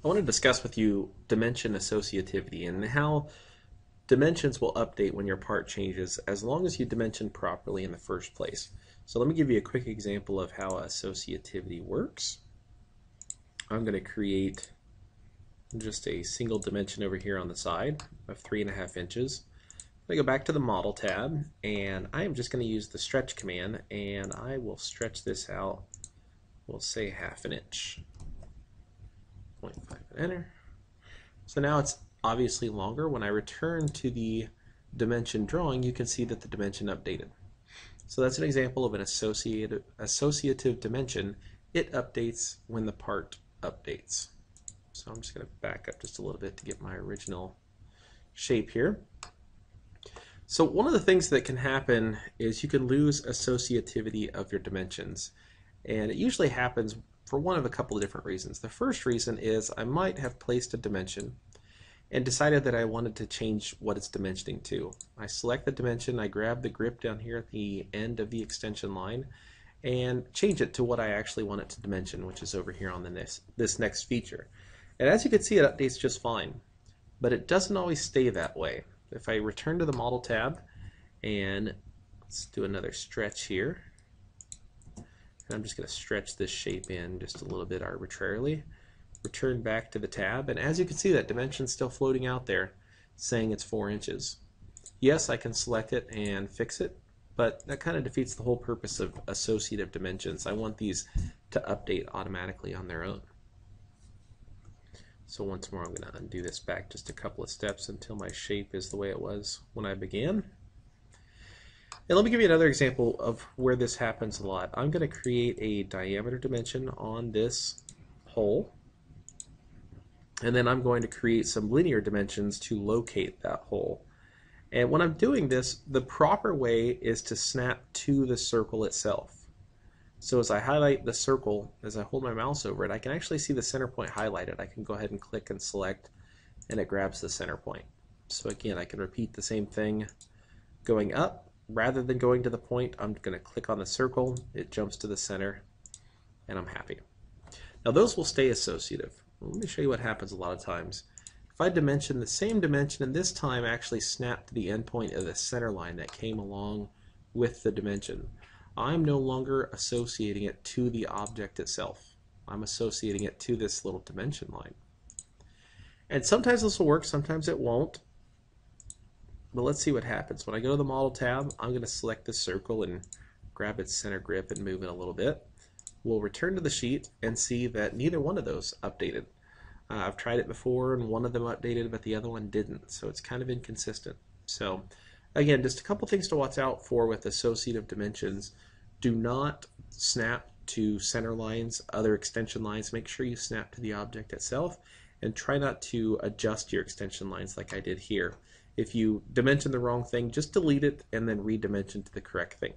I want to discuss with you dimension associativity and how dimensions will update when your part changes as long as you dimension properly in the first place. So let me give you a quick example of how associativity works. I'm going to create just a single dimension over here on the side of 3.5 inches. I'm going to go back to the Model tab, and I am just going to use the stretch command, and I will stretch this out, we'll say 1/2 inch. 0.5 and enter. So now it's obviously longer. When I return to the dimension drawing, you can see that the dimension updated. So that's an example of an associative dimension. It updates when the part updates. So I'm just going to back up just a little bit to get my original shape here. So one of the things that can happen is you can lose associativity of your dimensions, and it usually happens for one of a couple of different reasons. The first reason is I might have placed a dimension and decided that I wanted to change what it's dimensioning to. I select the dimension, I grab the grip down here at the end of the extension line and change it to what I actually want it to dimension, which is over here on this next feature. And as you can see, it updates just fine, but it doesn't always stay that way. If I return to the Model tab, and let's do another stretch here, and I'm just going to stretch this shape in just a little bit arbitrarily. Return back to the tab, and as you can see, that dimension's still floating out there saying it's 4 inches. Yes, I can select it and fix it, but that kind of defeats the whole purpose of associative dimensions. I want these to update automatically on their own. So once more, I'm going to undo this back just a couple of steps until my shape is the way it was when I began. And let me give you another example of where this happens a lot. I'm going to create a diameter dimension on this hole, and then I'm going to create some linear dimensions to locate that hole. And when I'm doing this, the proper way is to snap to the circle itself. So as I highlight the circle, as I hold my mouse over it, I can actually see the center point highlighted. I can go ahead and click and select, and it grabs the center point. So again, I can repeat the same thing going up. Rather than going to the point, I'm going to click on the circle, it jumps to the center, and I'm happy. Now those will stay associative. Let me show you what happens a lot of times. If I dimension the same dimension, and this time actually snap to the endpoint of the center line that came along with the dimension, I'm no longer associating it to the object itself. I'm associating it to this little dimension line. And sometimes this will work, sometimes it won't. But let's see what happens. When I go to the Model tab, I'm going to select this circle and grab its center grip and move it a little bit. We'll return to the sheet and see that neither one of those updated. I've tried it before and one of them updated, but the other one didn't. So it's kind of inconsistent. So again, just a couple things to watch out for with associative dimensions. Do not snap to center lines, other extension lines. Make sure you snap to the object itself, and try not to adjust your extension lines like I did here. If you dimension the wrong thing, just delete it and then redimension to the correct thing.